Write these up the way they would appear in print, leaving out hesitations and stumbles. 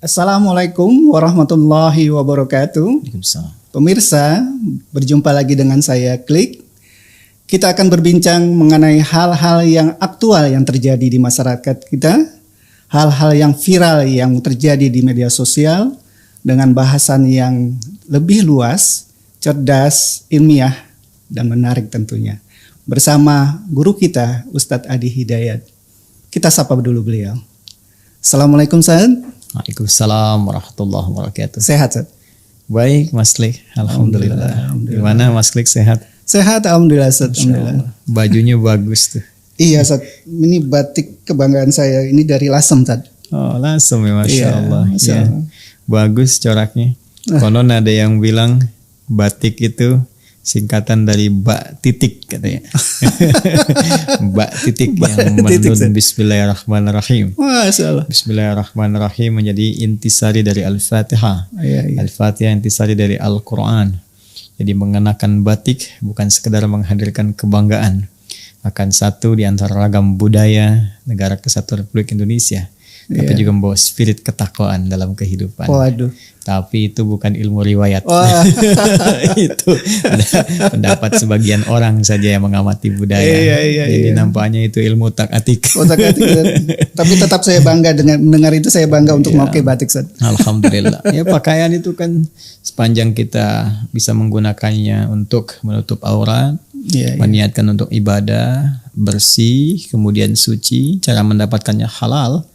Assalamualaikum warahmatullahi wabarakatuh. Pemirsa, berjumpa lagi dengan saya Klik. Kita akan berbincang mengenai hal-hal yang aktual yang terjadi di masyarakat kita, hal-hal yang viral yang terjadi di media sosial dengan bahasan yang lebih luas, cerdas, ilmiah, dan menarik tentunya. Bersama guru kita, Ustadz Adi Hidayat. Kita sapa dulu beliau. Assalamualaikum Ustadz. Waalaikumsalam warahmatullahi wabarakatuh. Sehat, Ustadz? Baik, Mas Klik. Alhamdulillah. Gimana Mas Klik, sehat? Sehat, alhamdulillah, Ustadz. Alhamdulillah. Bajunya bagus tuh. Iya, Ustadz. Ini batik kebanggaan saya. Ini dari Lasem, Ustadz. Oh, Lasem ya, Masya Allah. Masya Ya. Allah. Bagus coraknya. Konon ada yang bilang batik itu singkatan dari bak titik katanya. Bak titik yang menun Bismillahirrahmanirrahim. Masya Allah. Bismillahirrahmanirrahim menjadi intisari dari Al-Fatihah. Iya. Al-Fatihah intisari dari Al-Quran. Jadi mengenakan batik bukan sekedar menghadirkan kebanggaan akan satu di antara ragam budaya Negara Kesatuan Republik Indonesia, tapi juga membawa spirit ketakwaan dalam kehidupan. Waduh. Tapi itu bukan ilmu riwayat. Wah. Itu pendapat sebagian orang saja yang mengamati budaya. Jadi nampaknya itu ilmu tak-atik. Tapi tetap saya bangga dengan mendengar itu, saya bangga untuk memakai batik, Ustadz. Alhamdulillah. Ya, pakaian itu kan sepanjang kita bisa menggunakannya untuk menutup aurat, meniatkan untuk ibadah, bersih, kemudian suci, cara mendapatkannya halal,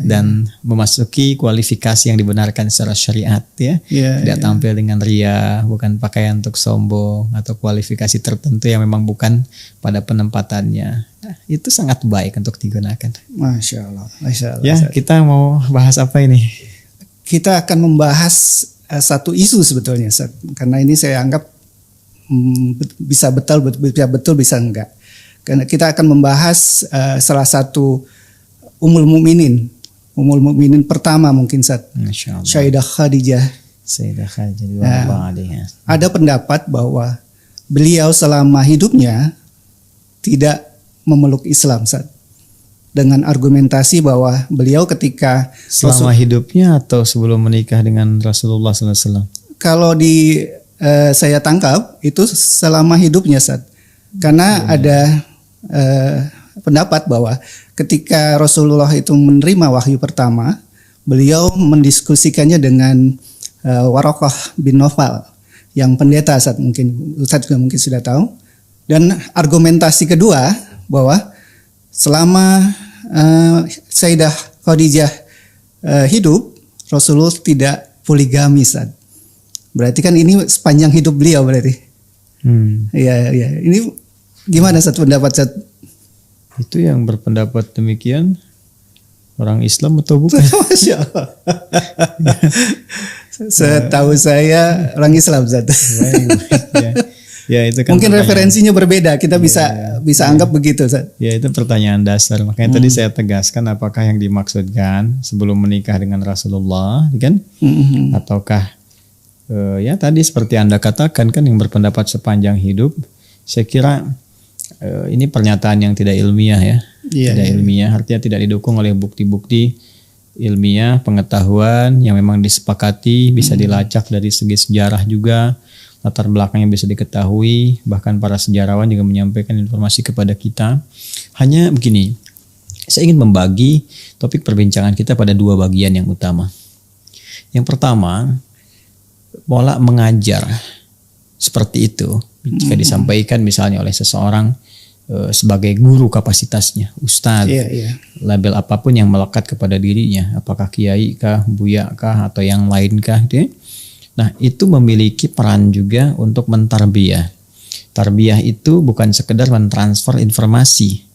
dan memasuki kualifikasi yang dibenarkan secara syariat, tidak tampil dengan ria, bukan pakaian untuk sombong atau kualifikasi tertentu yang memang bukan pada penempatannya. Nah, itu sangat baik untuk digunakan. Masya Allah, Masya Allah. Ya, kita mau bahas apa ini? Kita akan membahas satu isu sebetulnya, Ustadz. Karena ini saya anggap bisa betul, bisa enggak. Karena kita akan membahas salah satu Ummul Mukminin pertama mungkin, Sayyidah Khadijah. Ada pendapat bahwa beliau selama hidupnya tidak memeluk Islam, Ustadz. Dengan argumentasi bahwa beliau ketika selama hidupnya atau sebelum menikah dengan Rasulullah SAW? Kalau saya tangkap itu selama hidupnya, Ustadz. Karena ada pendapat bahwa ketika Rasulullah itu menerima wahyu pertama, beliau mendiskusikannya dengan Waraqah bin Nawfal yang pendeta, Ustadz, Ustadz juga mungkin sudah tahu. Dan argumentasi kedua bahwa selama Sayyidah Khadijah hidup, Rasulullah tidak poligami, Ustadz. Berarti kan ini sepanjang hidup beliau berarti. Iya. Ini gimana Ustadz pendapat Ustadz? Itu yang berpendapat demikian orang Islam atau bukan? Masya Allah. Setahu saya orang Islam, Ustadz. Ya, itu kan mungkin referensinya berbeda. Kita bisa anggap begitu, Ustadz. Ya, itu pertanyaan dasar. Makanya tadi saya tegaskan apakah yang dimaksudkan sebelum menikah dengan Rasulullah, kan? Ataukah ya tadi seperti Anda katakan kan yang berpendapat sepanjang hidup. Saya kira ini pernyataan yang tidak ilmiah ya. Tidak ilmiah, artinya tidak didukung oleh bukti-bukti ilmiah, pengetahuan yang memang disepakati, bisa dilacak dari segi sejarah juga, latar belakangnya bisa diketahui, bahkan para sejarawan juga menyampaikan informasi kepada kita. Hanya begini, saya ingin membagi topik perbincangan kita pada dua bagian yang utama. Yang pertama, pola mengajar seperti itu jika disampaikan misalnya oleh seseorang sebagai guru kapasitasnya, ustadz, label apapun yang melekat kepada dirinya, apakah kiai kah, buya kah, atau yang lain kah, nah itu memiliki peran juga untuk mentarbiyah. Tarbiyah itu bukan sekedar mentransfer informasi,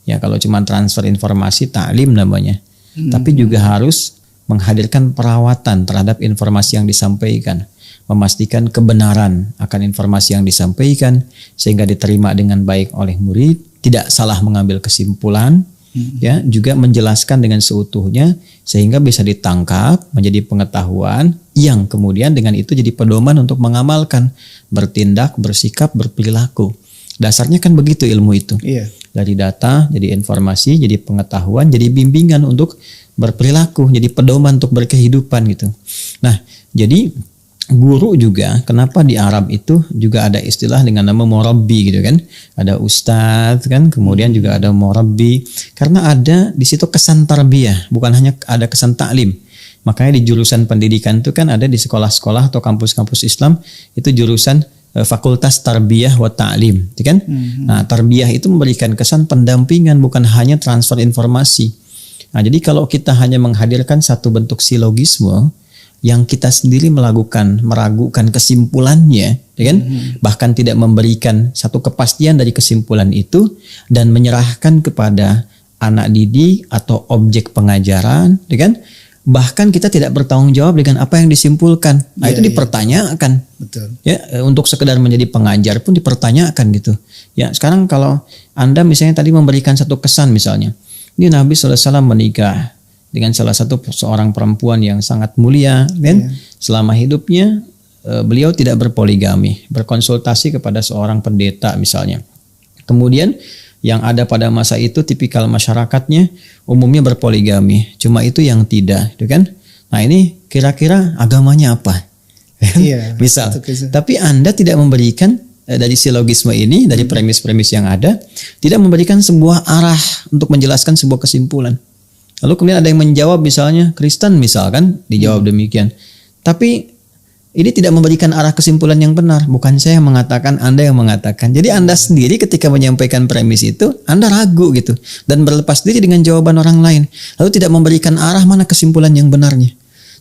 ya kalau cuma transfer informasi taklim namanya, tapi juga harus menghadirkan perawatan terhadap informasi yang disampaikan, memastikan kebenaran akan informasi yang disampaikan sehingga diterima dengan baik oleh murid, tidak salah mengambil kesimpulan, ya, juga menjelaskan dengan seutuhnya sehingga bisa ditangkap menjadi pengetahuan yang kemudian dengan itu jadi pedoman untuk mengamalkan, bertindak, bersikap, berperilaku. Dasarnya kan begitu ilmu itu. Dari data jadi informasi, jadi pengetahuan, jadi bimbingan untuk berperilaku, jadi pedoman untuk berkehidupan gitu. Nah, jadi guru juga, kenapa di Arab itu juga ada istilah dengan nama murabbi gitu kan? Ada ustadz kan, kemudian juga ada murabbi, karena ada di situ kesan tarbiyah, bukan hanya ada kesan taklim. Makanya di jurusan pendidikan itu kan ada di sekolah-sekolah atau kampus-kampus Islam itu jurusan fakultas tarbiyah wa ta'lim, kan? Nah, tarbiyah itu memberikan kesan pendampingan, bukan hanya transfer informasi. Nah, jadi kalau kita hanya menghadirkan satu bentuk silogisme yang kita sendiri meragukan kesimpulannya, kan? Bahkan tidak memberikan satu kepastian dari kesimpulan itu dan menyerahkan kepada anak didik atau objek pengajaran, kan? Bahkan kita tidak bertanggung jawab dengan apa yang disimpulkan. Nah, itu dipertanyakan. Betul. Ya, untuk sekedar menjadi pengajar pun dipertanyakan gitu. Ya, sekarang kalau Anda misalnya tadi memberikan satu kesan misalnya, ini Nabi SAW menikah dengan salah satu seorang perempuan yang sangat mulia, kan? Selama hidupnya beliau tidak berpoligami, berkonsultasi kepada seorang pendeta misalnya. Kemudian yang ada pada masa itu tipikal masyarakatnya umumnya berpoligami, cuma itu yang tidak, itu kan? Nah, ini kira-kira agamanya apa? Iya, Misal, tapi Anda tidak memberikan dari silogisme ini, dari premis-premis yang ada, tidak memberikan sebuah arah untuk menjelaskan sebuah kesimpulan. Lalu kemudian ada yang menjawab misalnya Kristen misalkan, dijawab demikian. Tapi ini tidak memberikan arah kesimpulan yang benar. Bukan saya yang mengatakan, Anda yang mengatakan. Jadi Anda sendiri ketika menyampaikan premis itu, Anda ragu gitu. Dan berlepas diri dengan jawaban orang lain. Lalu tidak memberikan arah mana kesimpulan yang benarnya.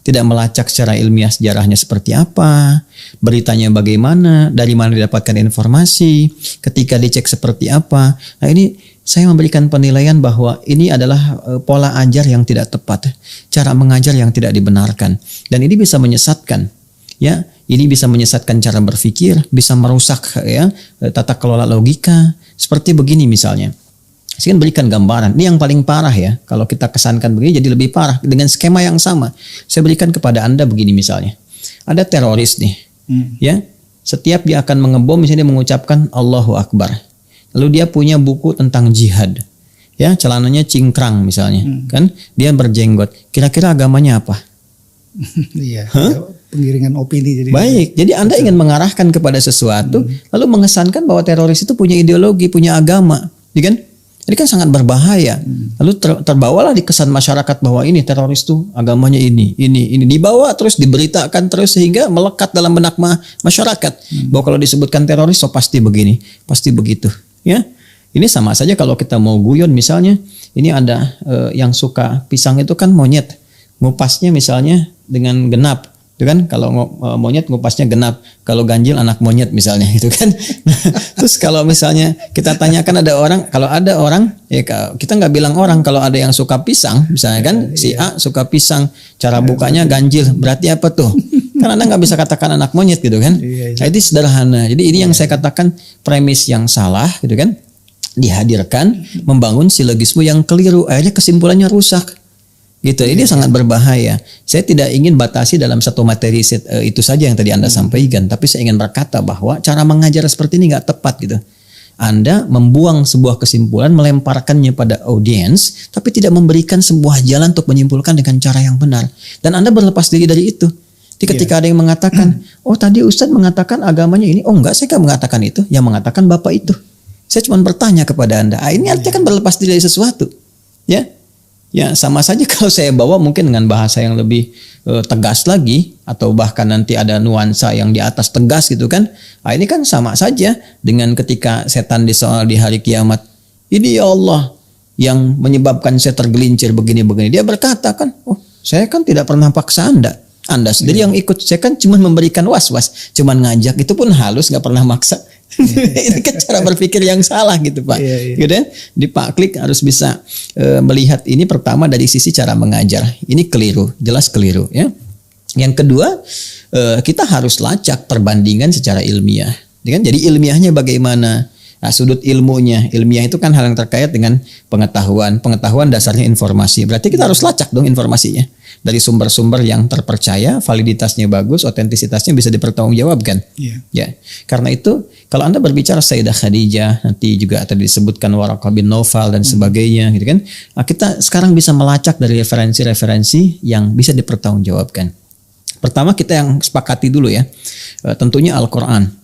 Tidak melacak secara ilmiah sejarahnya seperti apa. Beritanya bagaimana, dari mana didapatkan informasi. Ketika dicek seperti apa. Nah, ini saya memberikan penilaian bahwa ini adalah pola ajar yang tidak tepat. Cara mengajar yang tidak dibenarkan. Dan ini bisa menyesatkan. Ya, ini bisa menyesatkan cara berpikir, bisa merusak ya tata kelola logika. Seperti begini misalnya. Saya berikan gambaran. Ini yang paling parah ya. Kalau kita kesankan begini jadi lebih parah dengan skema yang sama. Saya berikan kepada Anda begini misalnya. Ada teroris nih. Ya. Setiap dia akan mengebom misalnya dia mengucapkan Allahu Akbar. Lalu dia punya buku tentang jihad. Ya, celananya cingkrang misalnya, kan? Dia berjenggot. Kira-kira agamanya apa? Iya. Pengiringan opini jadi. Baik, jadi Anda ingin mengarahkan kepada sesuatu, lalu mengesankan bahwa teroris itu punya ideologi, punya agama, ya kan? Ini kan sangat berbahaya. Lalu terbawalah di kesan masyarakat bahwa ini teroris tuh agamanya ini dibawa terus diberitakan terus sehingga melekat dalam benak masyarakat bahwa kalau disebutkan teroris so pasti begini, pasti begitu, ya. Ini sama saja kalau kita mau guyon misalnya, ini ada yang suka pisang itu kan monyet, ngupasnya misalnya dengan genap. Itu kan kalau monyet ngupasnya genap, kalau ganjil anak monyet misalnya gitu kan. Terus kalau misalnya kita tanyakan kalau ada orang ya kita nggak bilang orang, kalau ada yang suka pisang misalnya kan si A suka pisang, cara bukanya ganjil, berarti apa tuh? Kan Anda nggak bisa katakan anak monyet gitu kan. Nah, itu sederhana. Jadi ini yang saya katakan premis yang salah gitu kan, dihadirkan membangun silogisme yang keliru, akhirnya kesimpulannya rusak. Gitu, ini sangat berbahaya. Saya tidak ingin batasi dalam satu materi itu saja yang tadi Anda sampaikan, tapi saya ingin berkata bahwa cara mengajar seperti ini nggak tepat gitu. Anda membuang sebuah kesimpulan, melemparkannya pada audiens, tapi tidak memberikan sebuah jalan untuk menyimpulkan dengan cara yang benar. Dan Anda berlepas diri dari itu. Jadi ketika ada yang mengatakan, oh tadi Ustadz mengatakan agamanya ini, oh enggak, saya nggak mengatakan itu, yang mengatakan Bapak itu. Saya cuma bertanya kepada Anda. Ini artinya kan berlepas diri dari sesuatu, ya. Ya sama saja kalau saya bawa mungkin dengan bahasa yang lebih tegas lagi, atau bahkan nanti ada nuansa yang di atas tegas gitu kan. Nah, ini kan sama saja dengan ketika setan disoal di hari kiamat. Ini ya Allah yang menyebabkan saya tergelincir begini-begini. Dia berkata kan, oh saya kan tidak pernah paksa Anda. Anda sendiri yang ikut. Saya kan cuma memberikan was-was, cuma ngajak, itu pun halus, gak pernah maksa. Ini kan cara berpikir yang salah gitu Pak. Gitu kan? Di Pak Klik harus bisa melihat ini pertama dari sisi cara mengajar. Ini keliru, jelas keliru ya. Yang kedua, kita harus lacak perbandingan secara ilmiah. Jadi ilmiahnya bagaimana? Nah, sudut ilmiah itu kan hal yang terkait dengan pengetahuan dasarnya informasi. Berarti kita harus lacak dong informasinya dari sumber-sumber yang terpercaya, validitasnya bagus, otentisitasnya bisa dipertanggungjawabkan. Ya, karena itu kalau Anda berbicara Sayyidah Khadijah, nanti juga tadi disebutkan Waraqah bin Naufal dan sebagainya, gitu kan? Nah, kita sekarang bisa melacak dari referensi-referensi yang bisa dipertanggungjawabkan. Pertama kita yang sepakati dulu ya, tentunya Al-Quran.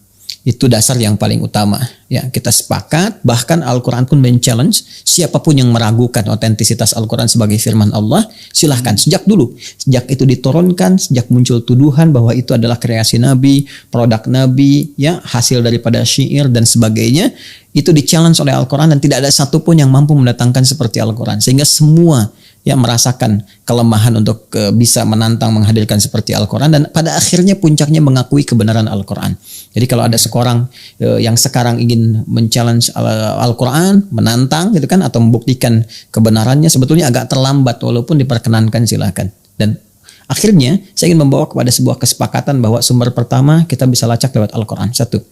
Itu dasar yang paling utama. Ya, kita sepakat, bahkan Al-Quran pun men-challenge siapapun yang meragukan otentisitas Al-Quran sebagai firman Allah, silahkan sejak dulu. Sejak itu diturunkan, sejak muncul tuduhan bahwa itu adalah kreasi Nabi, produk Nabi, ya, hasil daripada syair dan sebagainya, itu di-challenge oleh Al-Quran dan tidak ada satupun yang mampu mendatangkan seperti Al-Quran. Sehingga semua yang merasakan kelemahan untuk bisa menantang menghadirkan seperti Al-Quran dan pada akhirnya puncaknya mengakui kebenaran Al-Quran. Jadi kalau ada seorang yang sekarang ingin men-challenge Al-Quran, menantang gitu kan, atau membuktikan kebenarannya, sebetulnya agak terlambat walaupun diperkenankan, silakan. Dan akhirnya saya ingin membawa kepada sebuah kesepakatan bahwa sumber pertama kita bisa lacak lewat Al-Quran. Satu.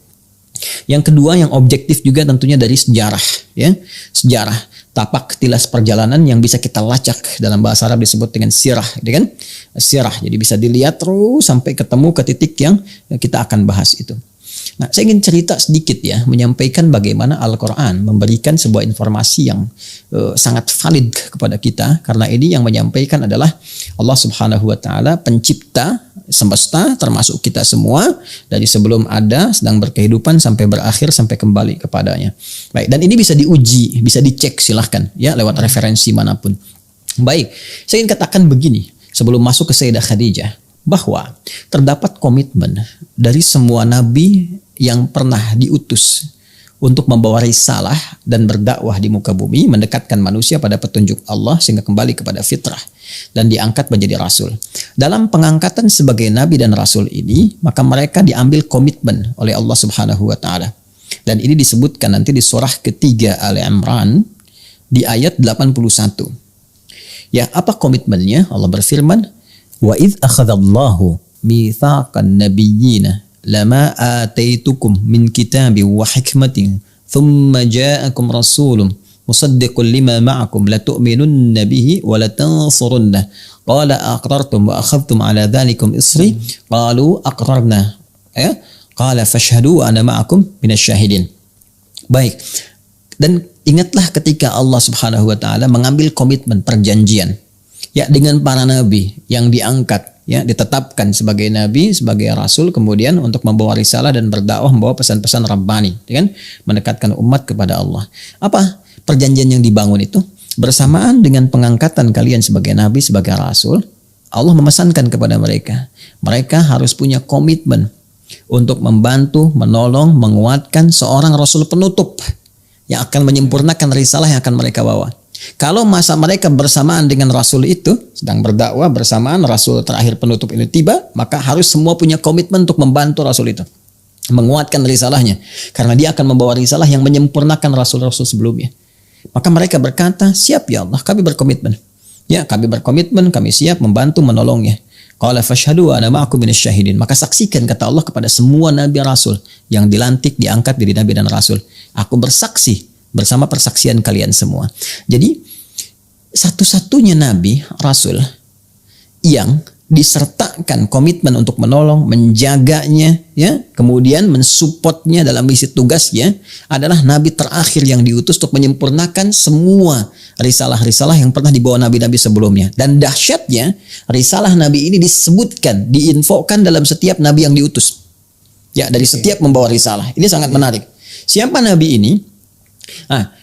Yang kedua yang objektif juga tentunya dari sejarah, ya, sejarah tapak tilas perjalanan yang bisa kita lacak, dalam bahasa Arab disebut dengan sirah, gitu kan? Sirah, jadi bisa dilihat terus sampai ketemu ke titik yang kita akan bahas itu. Nah, saya ingin cerita sedikit ya, menyampaikan bagaimana Al-Quran memberikan sebuah informasi yang sangat valid kepada kita, karena ini yang menyampaikan adalah Allah Subhanahu wa Ta'ala, pencipta semesta, termasuk kita semua, dari sebelum ada, sedang berkehidupan, sampai berakhir, sampai kembali kepadanya. Baik, dan ini bisa diuji, bisa dicek, silahkan ya, lewat referensi manapun. Baik, saya ingin katakan begini sebelum masuk ke Sayyidah Khadijah, bahwa terdapat komitmen dari semua nabi yang pernah diutus untuk membawa risalah dan berdakwah di muka bumi, mendekatkan manusia pada petunjuk Allah sehingga kembali kepada fitrah dan diangkat menjadi rasul. Dalam pengangkatan sebagai nabi dan rasul ini, maka mereka diambil komitmen oleh Allah Subhanahu wa Ta'ala. Dan ini disebutkan nanti di surah ketiga Ali Imran di ayat 81. Ya, apa komitmennya? Allah berfirman, "Wa idz akhadallahu mitsaqan nabiyyina lama ataitukum min kitabin wa hikmatin thumma ja'akum rasulun musaddiqun lima ma'akum latu'minunna bihi wa latansurunna qala aqrartum wa akhadhtum ala dhalikum isri qalu aqrarna ya qala fashhadu ana ma'akum minasyahidin." Baik, dan ingatlah ketika Allah Subhanahu wa Ta'ala mengambil komitmen perjanjian ya dengan para nabi yang diangkat, ya, ditetapkan sebagai nabi, sebagai rasul, kemudian untuk membawa risalah dan berdakwah, membawa pesan-pesan Rabbani, ya kan? Mendekatkan umat kepada Allah. Apa perjanjian yang dibangun itu? Bersamaan dengan pengangkatan kalian sebagai nabi, sebagai rasul, Allah memesankan kepada mereka, mereka harus punya komitmen untuk membantu, menolong, menguatkan seorang rasul penutup yang akan menyempurnakan risalah yang akan mereka bawa. Kalau masa mereka bersamaan dengan Rasul itu sedang berdakwah, bersamaan Rasul terakhir penutup ini tiba, maka harus semua punya komitmen untuk membantu Rasul itu, menguatkan risalahnya, karena dia akan membawa risalah yang menyempurnakan Rasul-Rasul sebelumnya. Maka mereka berkata, siap ya Allah, kami berkomitmen. Ya, kami berkomitmen, kami siap membantu, menolongnya. Qala fashhadu ana ma'akum minasyahidin. Maka saksikan, kata Allah, kepada semua nabi rasul yang dilantik, diangkat jadi nabi dan rasul. Aku bersaksi bersama persaksian kalian semua. Jadi satu-satunya nabi rasul yang disertakan komitmen untuk menolong, menjaganya, ya, kemudian mensupportnya dalam misi tugasnya adalah nabi terakhir yang diutus untuk menyempurnakan semua risalah-risalah yang pernah dibawa nabi-nabi sebelumnya. Dan dahsyatnya risalah nabi ini disebutkan, diinfokan dalam setiap nabi yang diutus. Ya, dari setiap membawa risalah. Ini sangat menarik. Siapa nabi ini? Nah,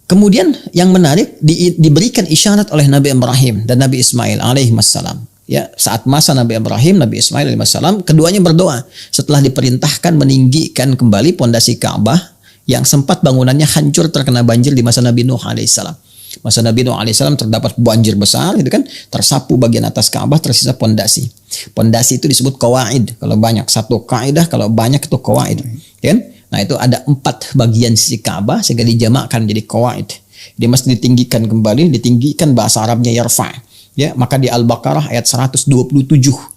kemudian yang menarik diberikan isyarat oleh Nabi Ibrahim dan Nabi Ismail alaihissalam. Ya, saat masa Nabi Ibrahim, Nabi Ismail alaihissalam, keduanya berdoa setelah diperintahkan meninggikan kembali pondasi Ka'bah yang sempat bangunannya hancur terkena banjir di masa Nabi Nuh alaihissalam. Masa Nabi Nuh alaihissalam terdapat banjir besar, itu kan, tersapu bagian atas Ka'bah, tersisa pondasi. Pondasi itu disebut qawaid. Kalau banyak satu kaidah, kalau banyak itu qawaid. Kan? Nah, itu ada 4 bagian sisi Ka'bah sehingga dijamakkan menjadi qawaid. Dia mesti ditinggikan kembali, ditinggikan, bahasa Arabnya yarfa'. Ya, maka di Al-Baqarah ayat 127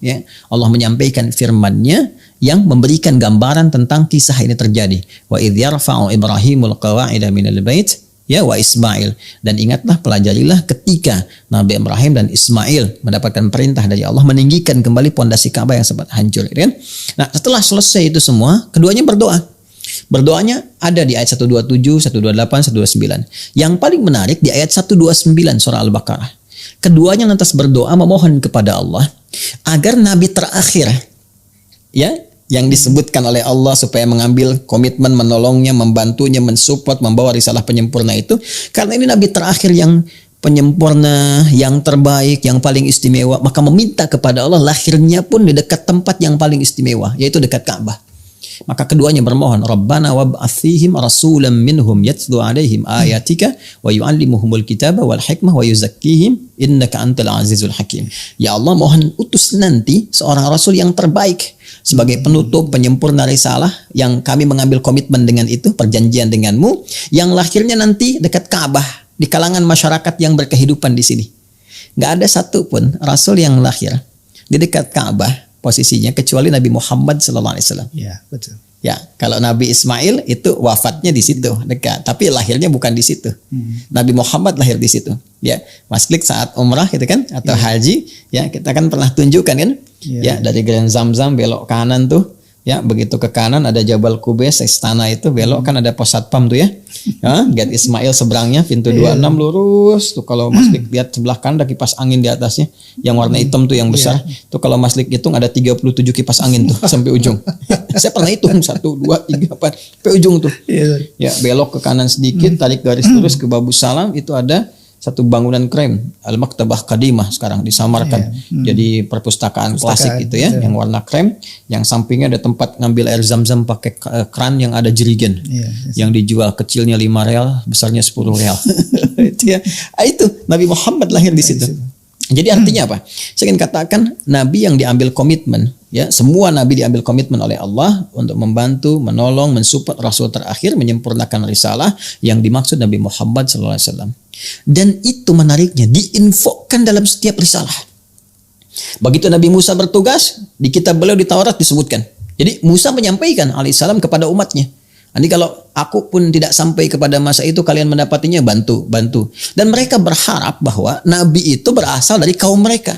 ya, Allah menyampaikan firman-Nya, yang memberikan gambaran tentang kisah ini terjadi. Wa idh yarfa'u Ibrahimul qawa'ida minal bait ya wa Ismail, dan ingatlah, pelajarilah ketika Nabi Ibrahim dan Ismail mendapatkan perintah dari Allah meninggikan kembali pondasi Ka'bah yang sempat hancur, kan? Nah, setelah selesai itu semua, keduanya berdoa. Berdoanya ada di ayat 127, 128, 129. Yang paling menarik di ayat 129 surah Al-Baqarah. Keduanya lantas berdoa memohon kepada Allah agar nabi terakhir, ya, yang disebutkan oleh Allah supaya mengambil komitmen menolongnya, membantunya, mensupport, membawa risalah penyempurna itu. Karena ini nabi terakhir yang penyempurna, yang terbaik, yang paling istimewa, maka meminta kepada Allah lahirnya pun di dekat tempat yang paling istimewa, yaitu dekat Ka'bah. Maka keduanya bermohon, Rabbana wab'ats fihim rasulan minhum yatlu 'alaihim ayatika wa yu'allimuhumul kitaba wal hikmah wa yuzakkihim innaka antal azizul hakim. Ya Allah, mohon utus nanti seorang rasul yang terbaik sebagai penutup penyempurna risalah, yang kami mengambil komitmen dengan itu, perjanjian denganmu, yang lahirnya nanti dekat Ka'bah di kalangan masyarakat yang berkehidupan di sini. Nggak ada satupun rasul yang lahir di dekat Ka'bah posisinya kecuali Nabi Muhammad SAW. Ya, betul. Ya, kalau Nabi Ismail itu wafatnya di situ dekat, tapi lahirnya bukan di situ. Nabi Muhammad lahir di situ. Ya, Mas Klik saat umrah gitu kan, atau haji, ya kita kan pernah tunjukkan kan, ya dari Grand Zamzam belok kanan tuh, ya begitu ke kanan ada Jabal Qubais, istana itu, belok kan ada pos satpam tuh ya. Gate Ismail seberangnya, pintu 26 lurus tuh, kalau Mas Lik lihat sebelah kanan ada kipas angin di atasnya yang warna hitam tuh yang besar. Tuh kalau Mas Lik hitung ada 37 kipas angin tuh sampai ujung. Saya pernah hitung 1, 2, 3, 4 sampai ujung tuh. Ya, belok ke kanan sedikit, tarik garis lurus ke Babu Salam, itu ada satu bangunan krem, Al-Maktabah Qadimah sekarang disamarkan jadi perpustakaan klasik itu ya, yang warna krem, yang sampingnya ada tempat ngambil air zam-zam pakai keran yang ada jerigen, yang dijual, kecilnya 5 real, besarnya 10 real. Itu ya, itu Nabi Muhammad lahir di situ. Jadi artinya apa? Saya ingin katakan, Nabi yang diambil komitmen, ya semua Nabi diambil komitmen oleh Allah untuk membantu, menolong, mensupport Rasul terakhir menyempurnakan risalah yang dimaksud Nabi Muhammad SAW. Dan itu menariknya diinfokan dalam setiap risalah. Begitu Nabi Musa bertugas, di kitab beliau di Taurat disebutkan. Jadi Musa menyampaikan alaihissalam kepada umatnya. Nanti kalau aku pun tidak sampai kepada masa itu, kalian mendapatinya, bantu. Dan mereka berharap bahwa Nabi itu berasal dari kaum mereka.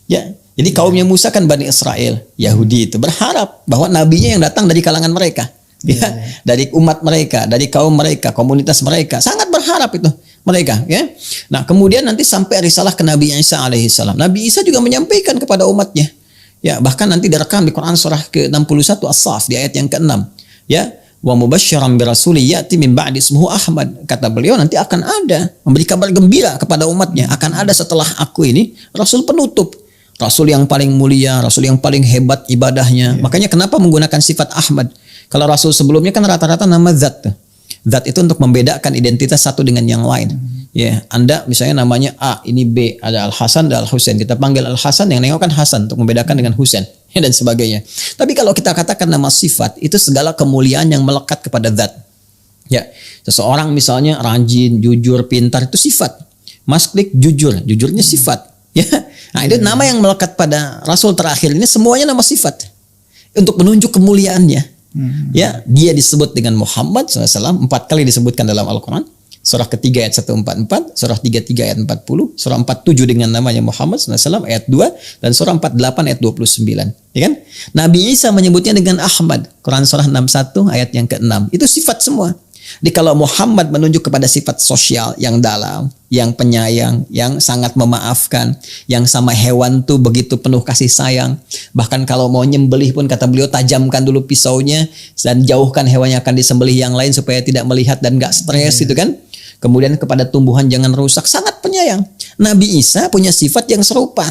Ya, jadi kaumnya Musa kan Bani Israel, Yahudi itu berharap bahwa nabinya yang datang dari kalangan mereka. Ya, dari umat mereka, dari kaum mereka, komunitas mereka, sangat berharap itu mereka. Ya, nah kemudian nanti sampai risalah ke Nabi Isa alaihissalam. Nabi Isa juga menyampaikan kepada umatnya. Ya, bahkan nanti direkam di Quran surah ke-61 As-Saff di ayat yang ke-6. Ya, wa mubasysyiran bi rasulin ya'ti min ba'di ismuhu Ahmad. Kata beliau nanti akan ada memberi kabar gembira kepada umatnya, akan ada setelah aku ini rasul penutup, rasul yang paling mulia, rasul yang paling hebat ibadahnya. Makanya kenapa menggunakan sifat Ahmad? Kalau rasul sebelumnya kan rata-rata nama zat. Zat itu untuk membedakan identitas satu dengan yang lain. Ya, Anda misalnya namanya A, ini B, ada Al-Hasan, ada Al-Husain. Kita panggil Al-Hasan, yang nengok kan Hasan untuk membedakan dengan Husain, ya, dan sebagainya. Tapi kalau kita katakan nama sifat, itu segala kemuliaan yang melekat kepada zat. Ya, seseorang misalnya rajin, jujur, pintar, itu sifat. Mas Klik jujur, jujurnya sifat. Ya, nah itu nama yang melekat pada Rasul terakhir ini, semuanya nama sifat untuk menunjuk kemuliaannya. Ya, dia disebut dengan Muhammad SAW 4 kali disebutkan dalam Al-Quran. Surah ketiga ayat 144, surah 33 ayat 40, surah 47 dengan namanya Muhammad SAW ayat 2, dan surah 48 ayat 29. Ya kan? Nabi Isa menyebutnya dengan Ahmad, Quran surah 61 ayat yang ke-6. Itu sifat semua. Jadi kalau Muhammad menunjuk kepada sifat sosial yang dalam, yang penyayang, yang sangat memaafkan, yang sama hewan tuh begitu penuh kasih sayang. Bahkan kalau mau nyembelih pun kata beliau, tajamkan dulu pisaunya dan jauhkan hewan yang akan disembelih yang lain supaya tidak melihat dan gak stres itu kan. Kemudian kepada tumbuhan jangan rusak, sangat penyayang. Nabi Isa punya sifat yang serupa,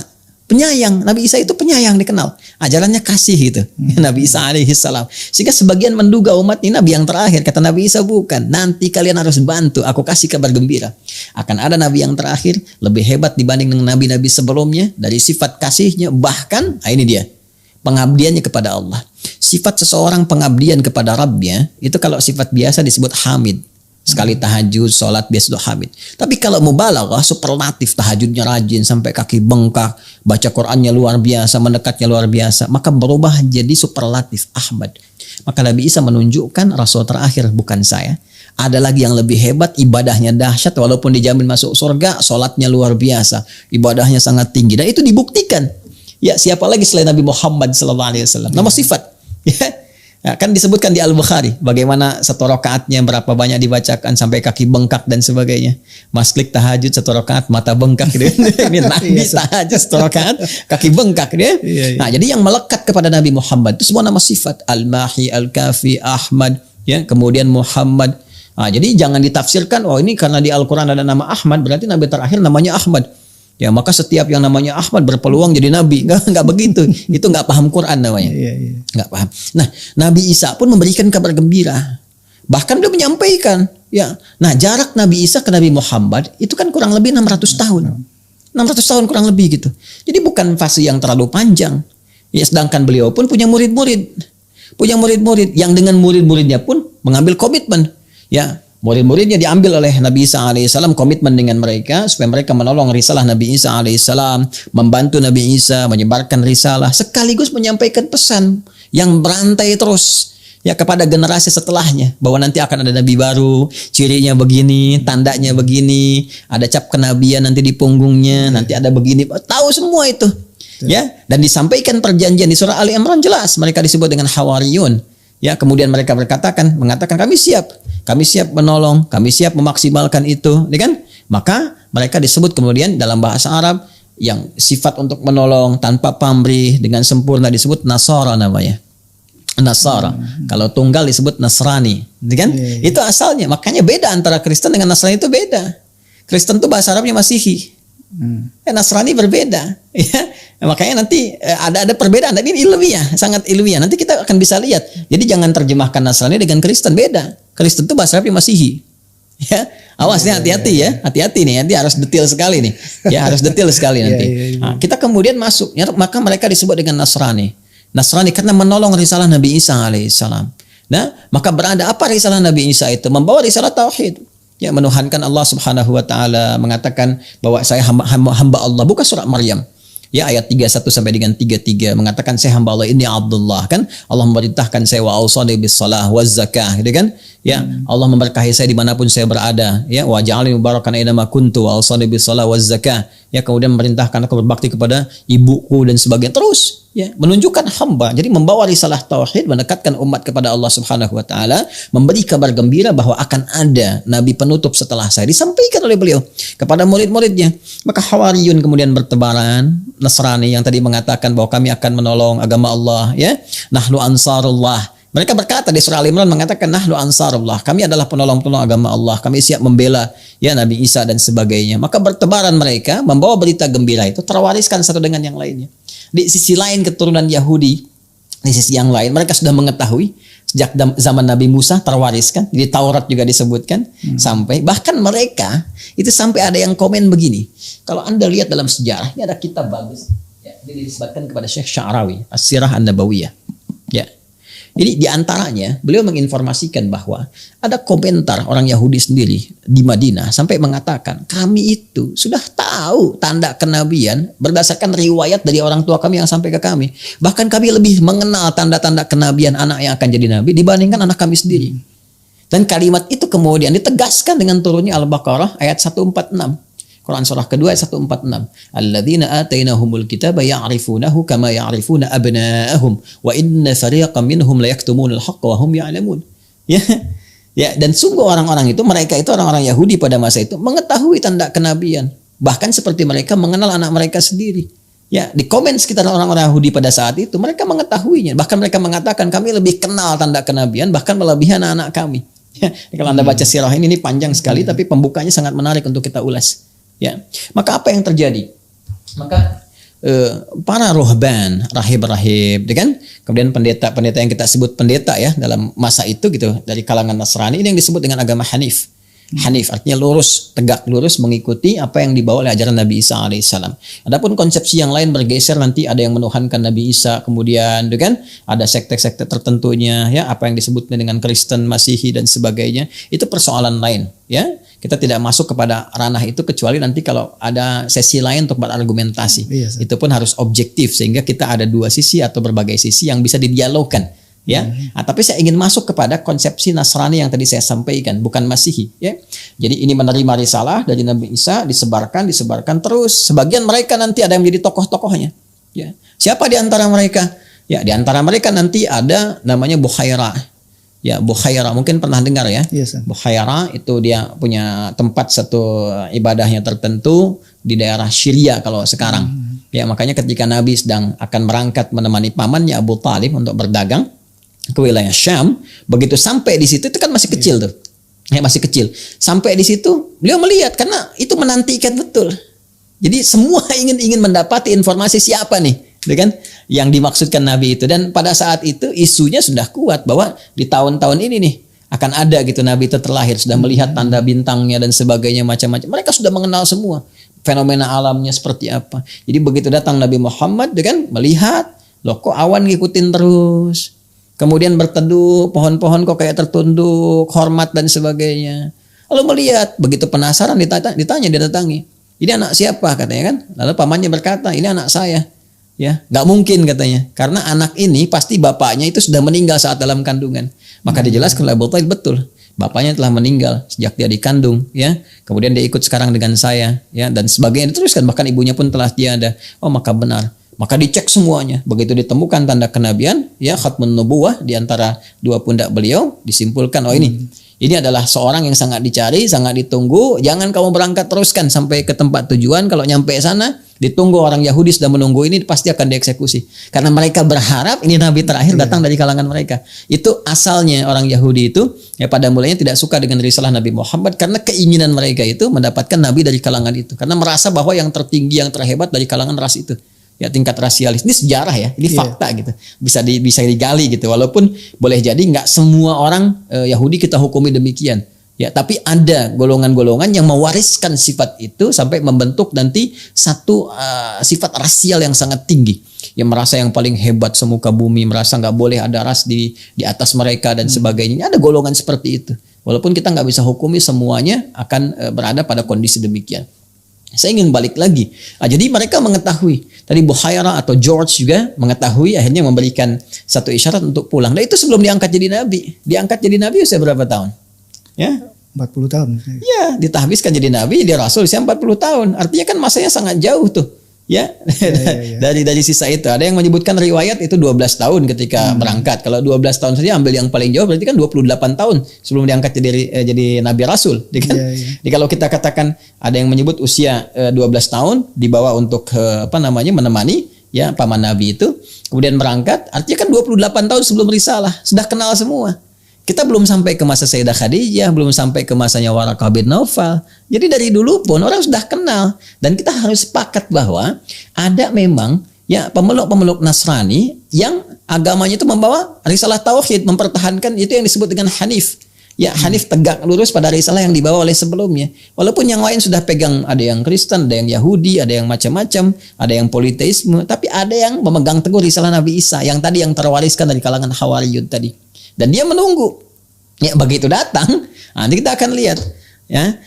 penyayang. Nabi Isa itu penyayang dikenal. Ajarannya kasih gitu. Nabi Isa alaihissalam. Sehingga sebagian menduga umat ini Nabi yang terakhir. Kata Nabi Isa bukan. Nanti kalian harus bantu. Aku kasih kabar gembira. Akan ada Nabi yang terakhir. Lebih hebat dibanding dengan Nabi-Nabi sebelumnya. Dari sifat kasihnya. Bahkan, ini dia. Pengabdiannya kepada Allah. Sifat seseorang pengabdian kepada Rabbnya. Itu kalau sifat biasa disebut hamid. Sekali tahajud, sholat, biasa hamid. Tapi kalau mubalaghah, superlatif, tahajudnya rajin sampai kaki bengkak, baca Qur'annya luar biasa, mendekatnya luar biasa, maka berubah jadi superlatif Ahmad. Maka Nabi Isa menunjukkan Rasul terakhir, bukan saya. Ada lagi yang lebih hebat, ibadahnya dahsyat, walaupun dijamin masuk surga, sholatnya luar biasa, ibadahnya sangat tinggi, dan itu dibuktikan. Ya, siapa lagi selain Nabi Muhammad SAW? Nama sifat. Ya. Ya, kan disebutkan di Al-Bukhari bagaimana satu rakaatnya berapa banyak dibacakan sampai kaki bengkak dan sebagainya. Mas Klik tahajud satu rakaat mata bengkak gitu. Ini Nabi tahajud satu rakaat kaki bengkak dia. Nah, jadi yang melekat kepada Nabi Muhammad itu semua nama sifat, Al-Mahi, Al-Kafi, Ahmad, ya, kemudian Muhammad. Nah, jadi jangan ditafsirkan oh ini karena di Al-Qur'an ada nama Ahmad berarti nabi terakhir namanya Ahmad. Ya, maka setiap yang namanya Ahmad berpeluang jadi nabi. Enggak begitu. Itu enggak paham Quran namanya. Enggak paham. Nah, Nabi Isa pun memberikan kabar gembira. Bahkan dia menyampaikan, ya. Nah, jarak Nabi Isa ke Nabi Muhammad itu kan kurang lebih 600 tahun. 600 tahun kurang lebih gitu. Jadi bukan fase yang terlalu panjang. Ya, sedangkan beliau pun punya murid-murid. Punya murid-murid yang dengan murid-muridnya pun mengambil komitmen. Ya, murid-muridnya diambil oleh Nabi Isa alaihissalam, komitmen dengan mereka supaya mereka menolong risalah Nabi Isa alaihissalam, membantu Nabi Isa menyebarkan risalah, sekaligus menyampaikan pesan yang berantai terus ya kepada generasi setelahnya bahwa nanti akan ada nabi baru, cirinya begini, tandanya begini, ada cap kenabian nanti di punggungnya, nanti ada begini, tahu semua itu. Ya, dan disampaikan perjanjian di surah Ali Imran jelas mereka disebut dengan Hawariyun. Ya, kemudian mereka mengatakan kami siap menolong, kami siap memaksimalkan itu, ya kan? Maka mereka disebut kemudian dalam bahasa Arab yang sifat untuk menolong tanpa pamrih dengan sempurna disebut Nasara namanya. Nasara. Kalau tunggal disebut Nasrani, ya kan? Itu asalnya. Makanya beda antara Kristen dengan Nasrani itu beda. Kristen itu bahasa Arabnya Masihi. Nasrani berbeda, ya. Makanya nanti ada perbedaan. Tapi ini ilmiah, sangat ilmiah. Nanti kita akan bisa lihat. Jadi jangan terjemahkan Nasrani dengan Kristen, beda. Kristen itu bahasa Arabnya Masihi. Ya, awas nih, hati-hati ya, hati-hati nih. Nanti harus detail sekali nih. Ya, harus detail sekali nanti. Nah, kita kemudian masuk, ya, maka mereka disebut dengan Nasrani. Nasrani karena menolong risalah Nabi Isa alaihissalam. Nah, maka berada apa risalah Nabi Isa itu? Membawa risalah tauhid. Ya, menuhankan Allah Subhanahu wa taala, mengatakan bahwa saya hamba Allah, bukan surat Maryam. Ya, ayat 31 sampai dengan 33 mengatakan saya hamba Allah, ini Abdullah, kan? Allah memerintahkan saya wa ausani bis shalah waz zakah, gitu kan? Ya, Allah memberkahi saya dimanapun saya berada, ya, wa ja'alni mubarakan aina ma kuntu wa ausani bis shalah waz zakah. Ya, kemudian memerintahkan aku berbakti kepada ibuku dan sebagainya. Terus, ya, menunjukkan hamba. Jadi membawa risalah tauhid, mendekatkan umat kepada Allah Subhanahu wa taala, memberi kabar gembira bahwa akan ada nabi penutup setelah saya, disampaikan oleh beliau kepada murid-muridnya. Maka Hawariyun kemudian bertebaran, Nasrani yang tadi mengatakan bahwa kami akan menolong agama Allah, ya. Nahnu ansarullah. Mereka berkata di surah Al-Imran mengatakan nahnu ansarullah, kami adalah penolong-penolong agama Allah, kami siap membela ya Nabi Isa dan sebagainya. Maka bertebaran mereka membawa berita gembira itu, terwariskan satu dengan yang lainnya. Di sisi lain keturunan Yahudi, di sisi yang lain mereka sudah mengetahui sejak zaman Nabi Musa terwariskan, di Taurat juga disebutkan, sampai bahkan mereka itu sampai ada yang komen begini. Kalau Anda lihat dalam sejarah, ini ada kitab bagus ya, ini disebutkan kepada Syekh Sya'rawi, As-Sirah An-Nabawiyah. Ya. Ini diantaranya beliau menginformasikan bahwa ada komentar orang Yahudi sendiri di Madinah sampai mengatakan kami itu sudah tahu tanda kenabian berdasarkan riwayat dari orang tua kami yang sampai ke kami. Bahkan kami lebih mengenal tanda-tanda kenabian anak yang akan jadi nabi dibandingkan anak kami sendiri. Dan kalimat itu kemudian ditegaskan dengan turunnya Al-Baqarah ayat 146. Quran surah kedua ayat 146. Alladzina atainahumul kitaba ya'rifunahu kama ya'rifuna abna'ahum wa inna fariqan minhum la yaktumunal haqqa wa hum ya'lamun. Ya. Ya, dan sungguh orang-orang itu, mereka itu orang-orang Yahudi pada masa itu mengetahui tanda kenabian. Bahkan seperti mereka mengenal anak mereka sendiri. Ya, di komen sekitar orang-orang Yahudi pada saat itu mereka mengetahuinya. Bahkan mereka mengatakan kami lebih kenal tanda kenabian bahkan melebihi anak-anak kami. Ya, kalau Anda baca sirah ini panjang sekali tapi pembukanya sangat menarik untuk kita ulas. Ya, maka apa yang terjadi? Maka para ruhban, rahib-rahib, kan? Kemudian pendeta-pendeta yang kita sebut pendeta ya dalam masa itu gitu dari kalangan Nasrani, ini yang disebut dengan agama Hanif. Hanif artinya lurus, tegak lurus mengikuti apa yang dibawa oleh ajaran Nabi Isa alaihissalam. Adapun konsepsi yang lain bergeser, nanti ada yang menuhankan Nabi Isa, kemudian kan ada sekte-sekte tertentunya, ya apa yang disebutnya dengan Kristen, Masihi dan sebagainya. Itu persoalan lain, ya. Kita tidak masuk kepada ranah itu kecuali nanti kalau ada sesi lain untuk berargumentasi. Itu pun harus objektif sehingga kita ada dua sisi atau berbagai sisi yang bisa didialogkan. Ya, tapi saya ingin masuk kepada konsepsi Nasrani yang tadi saya sampaikan, bukan Masihi. Ya, jadi ini menerima risalah dari Nabi Isa, disebarkan terus. Sebagian mereka nanti ada yang menjadi tokoh-tokohnya. Ya, siapa di antara mereka? Ya, di antara mereka nanti ada namanya Bukhaira. Ya, Bukhaira mungkin pernah dengar ya. Bukhaira itu dia punya tempat satu ibadahnya tertentu di daerah Syria kalau sekarang. Ya, makanya ketika Nabi sedang akan berangkat menemani pamannya Abu Talib untuk berdagang ke wilayah Syam, begitu sampai di situ itu kan masih kecil tuh, ya masih kecil. Sampai di situ beliau melihat karena itu menantikan betul. Jadi semua ingin mendapati informasi siapa nih, kan? Yang dimaksudkan Nabi itu. Dan pada saat itu isunya sudah kuat bahwa di tahun-tahun ini nih akan ada gitu Nabi itu terlahir, sudah melihat tanda bintangnya dan sebagainya macam-macam. Mereka sudah mengenal semua fenomena alamnya seperti apa. Jadi begitu datang Nabi Muhammad, kan melihat, loh kok awan ngikutin terus. Kemudian berteduh, pohon-pohon kok kayak tertunduk, hormat dan sebagainya. Lalu melihat, begitu penasaran ditanya, didatangi. Ini anak siapa katanya kan? Lalu pamannya berkata, ini anak saya. Ya, nggak mungkin katanya, karena anak ini pasti bapaknya itu sudah meninggal saat dalam kandungan. Maka dijelaskan oleh Abu Thalib betul, bapaknya telah meninggal sejak dia dikandung. Ya, kemudian dia ikut sekarang dengan saya. Ya, dan sebagainya diteruskan. Bahkan ibunya pun telah tiada. Oh maka benar. Maka dicek semuanya. Begitu ditemukan tanda kenabian, ya khatmun nubuwah di antara dua pundak beliau, disimpulkan oh ini adalah seorang yang sangat dicari, sangat ditunggu. Jangan kamu berangkat teruskan sampai ke tempat tujuan. Kalau nyampe sana, ditunggu orang Yahudi sudah menunggu ini pasti akan dieksekusi. Karena mereka berharap ini nabi terakhir datang dari kalangan mereka. Itu asalnya orang Yahudi itu ya pada mulanya tidak suka dengan risalah Nabi Muhammad karena keinginan mereka itu mendapatkan nabi dari kalangan itu. Karena merasa bahwa yang tertinggi, yang terhebat dari kalangan ras itu. Ya tingkat rasialis ini sejarah ya, ini fakta gitu, bisa digali gitu. Walaupun boleh jadi nggak semua orang Yahudi kita hukumi demikian, ya. Tapi ada golongan-golongan yang mewariskan sifat itu sampai membentuk nanti satu sifat rasial yang sangat tinggi, yang merasa yang paling hebat semuka bumi, merasa nggak boleh ada ras di atas mereka dan sebagainya. Ada golongan seperti itu. Walaupun kita nggak bisa hukumi semuanya akan berada pada kondisi demikian. Saya ingin balik lagi. Jadi mereka mengetahui. Tadi Bukhaira atau George juga mengetahui, akhirnya memberikan satu isyarat untuk pulang. Dan itu sebelum diangkat jadi nabi. Diangkat jadi nabi usia berapa tahun? Ya, 40 tahun. Ya, ditahbiskan jadi nabi, dia rasul usia 40 tahun. Artinya kan masanya sangat jauh tuh. Ya. Dari sisa itu. Ada yang menyebutkan riwayat itu 12 tahun ketika berangkat. Kalau 12 tahun saja ambil yang paling jauh berarti kan 28 tahun sebelum diangkat jadi nabi rasul, kan? Jadi kalau kita katakan ada yang menyebut usia 12 tahun dibawa untuk menemani ya paman nabi itu, kemudian berangkat, artinya kan 28 tahun sebelum risalah, sudah kenal semua. Kita belum sampai ke masa Sayyidah Khadijah, belum sampai ke masanya Waraqah bin Naufal. Jadi dari dulu pun orang sudah kenal. Dan kita harus sepakat bahwa ada memang ya pemeluk-pemeluk Nasrani yang agamanya itu membawa risalah tauhid, mempertahankan itu yang disebut dengan Hanif. Ya, Hanif tegak lurus pada risalah yang dibawa oleh sebelumnya. Walaupun yang lain sudah pegang, ada yang Kristen, ada yang Yahudi, ada yang macam-macam, ada yang politeisme, tapi ada yang memegang teguh risalah Nabi Isa yang tadi yang terwariskan dari kalangan Hawariyun tadi. Dan dia menunggu. Ya, begitu datang, nanti kita akan lihat. Ya,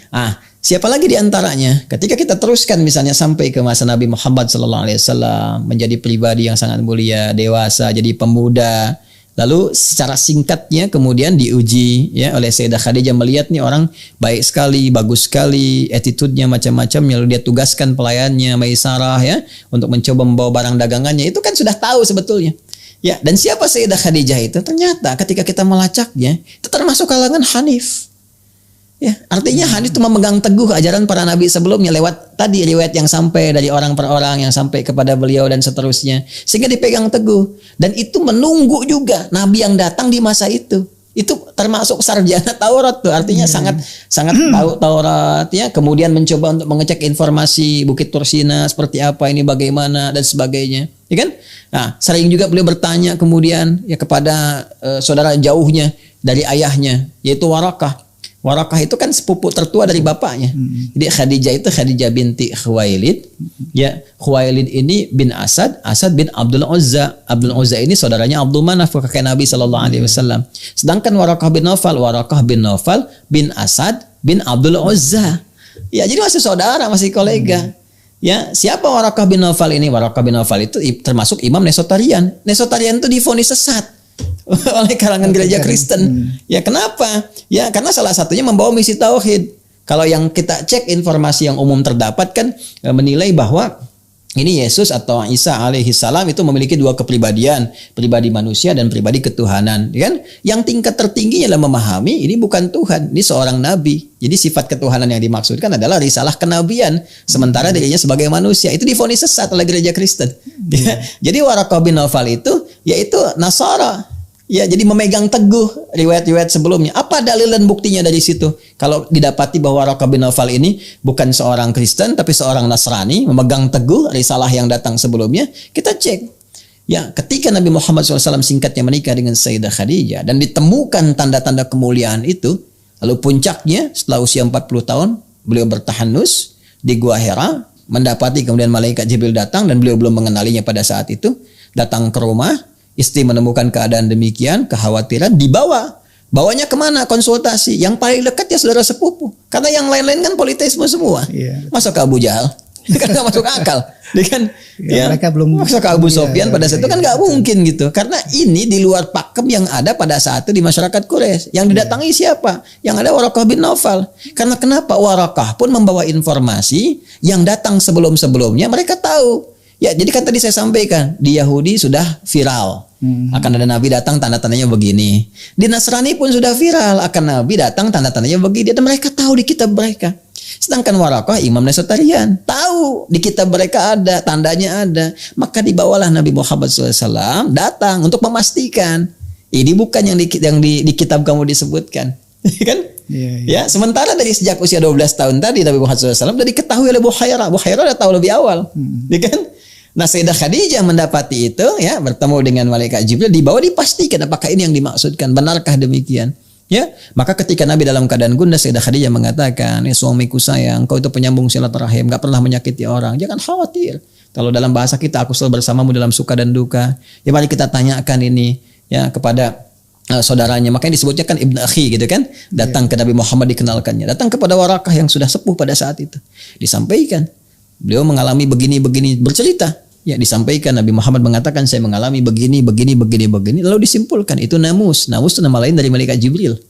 siapa lagi di antaranya? Ketika kita teruskan misalnya sampai ke masa Nabi Muhammad SAW menjadi pribadi yang sangat mulia, dewasa, jadi pemuda. Lalu secara singkatnya kemudian diuji ya oleh Sayyidah Khadijah, melihat nih orang baik sekali, bagus sekali, attitude-nya macam-macam. Lalu dia tugaskan pelayannya Maisarah ya untuk mencoba membawa barang dagangannya. Itu kan sudah tahu sebetulnya. Ya, dan siapa Sayyidah Khadijah itu? Ternyata ketika kita melacaknya, itu termasuk kalangan Hanif. Ya, artinya Hanif itu memegang teguh ajaran para nabi sebelumnya lewat tadi riwayat yang sampai dari orang per orang yang sampai kepada beliau dan seterusnya. Sehingga dipegang teguh. Dan itu menunggu juga nabi yang datang di masa itu. Itu termasuk sarjana Taurat tuh. Artinya sangat tahu Taurat ya. Kemudian mencoba untuk mengecek informasi Bukit Tursina seperti apa ini, bagaimana dan sebagainya. Ya kan? Nah, sering juga beliau bertanya kemudian ya kepada saudara jauhnya dari ayahnya yaitu Waraqah. Warakah itu kan sepupu tertua dari bapaknya. Jadi Khadijah itu Khadijah binti Khuwailid. Ya, Khuwailid ini bin Asad, Asad bin Abdul Uzza. Abdul Uzza ini saudaranya Abdul Manaf, kakek Nabi SAW. Sedangkan Warakah bin Nawfal bin Asad bin Abdul Uzza. Ya, jadi masih saudara, masih kolega. Ya, siapa Warakah bin Nawfal ini? Warakah bin Nawfal itu termasuk Imam Nesotarian. Nesotarian itu divonis sesat oleh kalangan gereja Kristen. Ya, kenapa? Ya, karena salah satunya membawa misi tauhid. Kalau yang kita cek informasi yang umum terdapat kan menilai bahwa ini Yesus atau Isa alaihi salam itu memiliki dua kepribadian, pribadi manusia dan pribadi ketuhanan, kan? Yang tingkat tertingginya adalah memahami ini bukan Tuhan, ini seorang nabi. Jadi sifat ketuhanan yang dimaksudkan adalah risalah kenabian, sementara dirinya sebagai manusia. Itu divonis sesat oleh gereja Kristen. Ya. Jadi Warakah bin Nawfal itu yaitu Nasara. Ya, jadi memegang teguh riwayat-riwayat sebelumnya. Apa dalil dan buktinya dari situ? Kalau didapati bahwa Warakah bin Nawfal ini bukan seorang Kristen tapi seorang Nasrani, memegang teguh risalah yang datang sebelumnya, kita cek. Ya, ketika Nabi Muhammad SAW singkatnya menikah dengan Sayyidah Khadijah dan ditemukan tanda-tanda kemuliaan itu, lalu puncaknya setelah usia 40 tahun beliau bertahanus di Gua Hira, mendapati kemudian malaikat Jibril datang dan beliau belum mengenalinya pada saat itu, datang ke rumah. Istri menemukan keadaan demikian, kekhawatiran, bawanya kemana? Konsultasi. Yang paling dekat ya saudara sepupu. Karena yang lain-lain kan politeisme semua. Masuk ke Abu Jahal. Kan gak masuk akal. Kan, mereka belum masuk ke Abu Sofyan pada saat itu kan gak mungkin gitu. Karena ini di luar pakem yang ada pada saat itu di masyarakat Quraisy. Yang didatangi siapa? Yang ada Warakah bin Nawfal. Karena kenapa? Warakah pun membawa informasi yang datang sebelum-sebelumnya. Mereka tahu. Ya, jadi kan tadi saya sampaikan di Yahudi sudah viral akan ada Nabi datang tanda-tandanya begini. Di Nasrani pun sudah viral akan Nabi datang tanda-tandanya begini. Dan mereka tahu di kitab mereka. Sedangkan Warakah Imam Nesotarian tahu di kitab mereka ada tandanya ada. Maka dibawalah Nabi Muhammad SAW datang untuk memastikan ini bukan yang di kitab kamu disebutkan, kan? Ya, sementara dari sejak usia 12 tahun tadi Nabi Muhammad SAW sudah diketahui oleh Buhairah. Buhairah sudah tahu lebih awal, kan? Nah, Sayyidah Khadijah mendapati itu, ya, bertemu dengan malaikat Jibril, dibawa dipastikan apakah ini yang dimaksudkan, benarkah demikian? Ya, maka ketika Nabi dalam keadaan gundah, Sayyidah Khadijah mengatakan, ya suamiku sayang, kau itu penyambung silaturahim, gak pernah menyakiti orang, jangan khawatir. Kalau dalam bahasa kita, aku selalu bersamamu dalam suka dan duka. Ya, mari kita tanyakan ini, ya, kepada saudaranya. Makanya disebutnya kan Ibn Akhi gitu kan, datang ke Nabi Muhammad dikenalkannya, datang kepada Warakah yang sudah sepuh pada saat itu, disampaikan. Beliau mengalami begini-begini, bercerita. Ya, disampaikan Nabi Muhammad mengatakan saya mengalami begini. Lalu disimpulkan itu namus. Namus itu nama lain dari malaikat Jibril.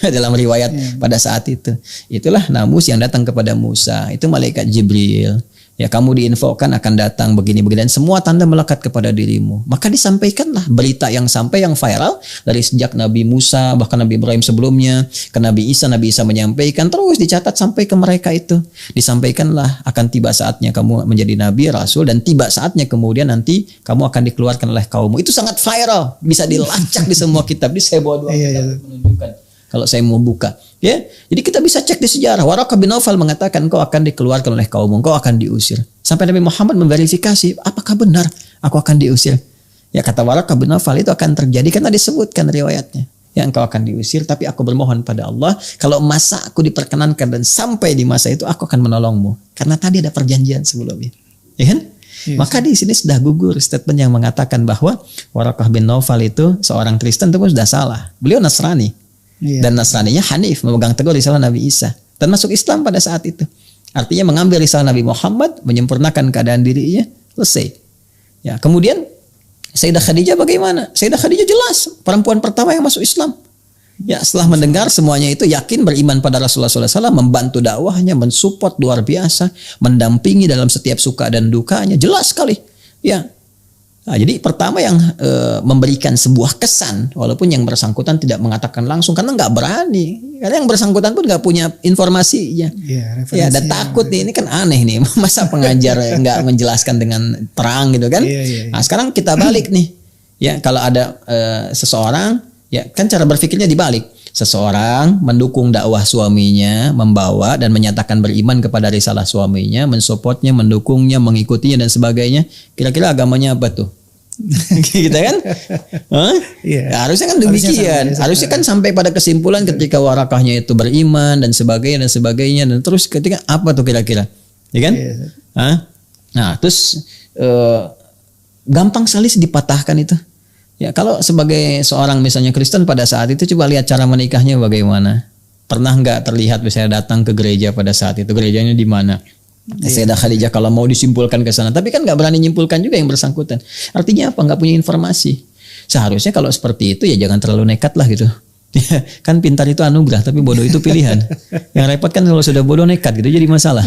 Dalam riwayat pada saat itu. Itulah namus yang datang kepada Musa. Itu malaikat Jibril. Ya, kamu diinfokan akan datang begini. Dan semua tanda melekat kepada dirimu. Maka disampaikanlah berita yang sampai yang viral. Dari sejak Nabi Musa, bahkan Nabi Ibrahim sebelumnya. Ke Nabi Isa menyampaikan. Terus dicatat sampai ke mereka itu. Disampaikanlah akan tiba saatnya kamu menjadi Nabi, Rasul. Dan tiba saatnya kemudian nanti kamu akan dikeluarkan oleh kaummu. Itu sangat viral. Bisa dilacak di semua kitab. Di saya bawa 2 kitab menunjukkan. Kalau saya mau buka, ya, jadi kita bisa cek di sejarah. Warakah bin Nawfal mengatakan kau akan dikeluarkan oleh kaummu, kau akan diusir. Sampai Nabi Muhammad memverifikasi, apakah benar aku akan diusir? Ya, kata Warakah bin Nawfal itu akan terjadi karena disebutkan riwayatnya. Ya, engkau akan diusir, tapi aku bermohon pada Allah, kalau masa aku diperkenankan dan sampai di masa itu aku akan menolongmu. Karena tadi ada perjanjian sebelumnya, ya kan? Yes. Maka di sini sudah gugur statement yang mengatakan bahwa Warakah bin Nawfal itu seorang Kristen itu pun sudah salah. Beliau Nasrani. Dan Nasraninya Hanif, memegang teguh risalah Nabi Isa dan masuk Islam pada saat itu. Artinya mengambil risalah Nabi Muhammad, menyempurnakan keadaan dirinya, selesai. Ya, kemudian Sayyidah Khadijah bagaimana? Sayyidah Khadijah jelas perempuan pertama yang masuk Islam. Ya, setelah mendengar semuanya itu yakin beriman pada Rasulullah SAW, membantu dakwahnya, mensupport luar biasa, mendampingi dalam setiap suka dan dukanya, jelas sekali. Ya. Nah, jadi pertama yang memberikan sebuah kesan, walaupun yang bersangkutan tidak mengatakan langsung karena nggak berani, karena yang bersangkutan pun nggak punya informasinya. Ya, dan takut nih, ini kan aneh nih, masa pengajar nggak menjelaskan dengan terang gitu kan? Nah, sekarang kita balik nih, ya, kalau ada seseorang, ya kan cara berpikirnya dibalik. Seseorang mendukung dakwah suaminya, membawa dan menyatakan beriman kepada risalah suaminya, mensupportnya, mendukungnya, mengikutinya dan sebagainya. Kira-kira agamanya apa tuh? Gitu kan? Hah? Iya. Ya, harusnya kan demikian. Harusnya kan sampai pada kesimpulan ketika Warakahnya itu beriman dan sebagainya dan terus ketika apa tuh kira-kira? Ya kan? Iya. Hah? Nah, terus gampang sekali dipatahkan itu. Ya, kalau sebagai seorang misalnya Kristen pada saat itu coba lihat cara menikahnya bagaimana. Pernah nggak terlihat misalnya datang ke gereja pada saat itu? Gerejanya di mana? Sayyidah Khadijah kalau mau disimpulkan ke sana, tapi kan nggak berani nyimpulkan juga yang bersangkutan. Artinya apa? Nggak punya informasi. Seharusnya kalau seperti itu ya jangan terlalu nekat lah gitu. Kan pintar itu anugerah, tapi bodoh itu pilihan. Yang repot kan kalau sudah bodoh nekat gitu jadi masalah.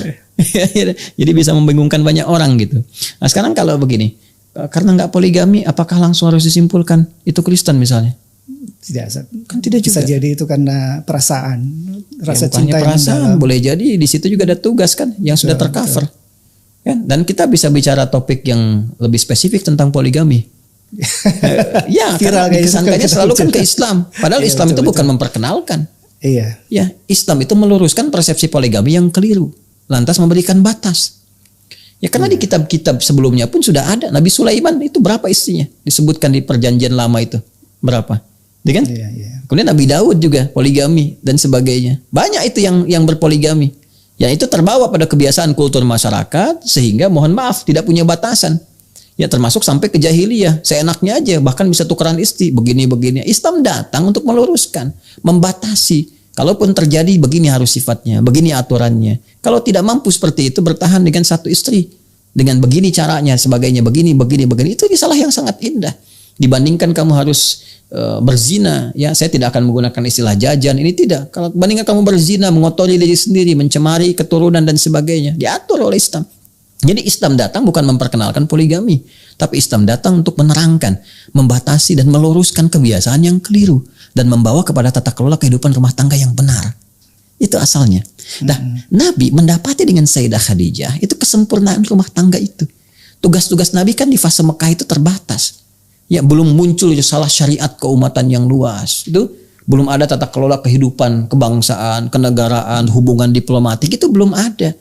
Jadi bisa membingungkan banyak orang gitu. Nah sekarang kalau begini, karena nggak poligami, apakah langsung harus disimpulkan itu Kristen misalnya? Tidak, kan tidak bisa juga. jadi itu karena perasaan, rasa Ya, cinta yang perasaan mendalam. boleh jadi di situ juga ada tugas kan yang sudah tercover. Kan? Dan kita bisa bicara topik yang lebih spesifik tentang poligami. Ya, Viral karena kayak disangkanya gitu. selalu kan ke Islam. Padahal Iya, Islam itu betul, bukan memperkenalkan. Iya. Ya, Islam itu meluruskan persepsi poligami yang keliru. Lantas memberikan batas. Ya karena di kitab-kitab sebelumnya pun sudah ada. Nabi Sulaiman itu berapa istrinya? Disebutkan di perjanjian lama itu. Berapa? Ya kan? Iya, iya. Kemudian Nabi Daud juga poligami dan sebagainya. Banyak itu yang berpoligami. Ya itu terbawa pada kebiasaan kultur masyarakat sehingga mohon maaf tidak punya batasan. Ya termasuk sampai ke jahiliyah. Seenaknya aja bahkan bisa tukeran istri begini-begini. Islam datang untuk meluruskan, membatasi. Kalaupun terjadi begini harus sifatnya, begini aturannya. Kalau tidak mampu seperti itu bertahan dengan satu istri. Dengan begini caranya, sebagainya begini. Itu salah yang sangat indah. Dibandingkan kamu harus berzina, ya saya tidak akan menggunakan istilah jajan, ini tidak. Kalau bandingkan kamu berzina, mengotori diri sendiri, mencemari keturunan dan sebagainya, diatur oleh Islam. Jadi Islam datang bukan memperkenalkan poligami, tapi Islam datang untuk menerangkan, membatasi dan meluruskan kebiasaan yang keliru dan membawa kepada tata kelola kehidupan rumah tangga yang benar. Itu asalnya. Nah, Nabi mendapati dengan Sayyidah Khadijah itu kesempurnaan rumah tangga itu. Tugas-tugas Nabi kan di fase Mekah itu terbatas. Ya belum muncul salah syariat keumatan yang luas. Itu belum ada tata kelola kehidupan, kebangsaan, kenegaraan, hubungan diplomatik itu belum ada.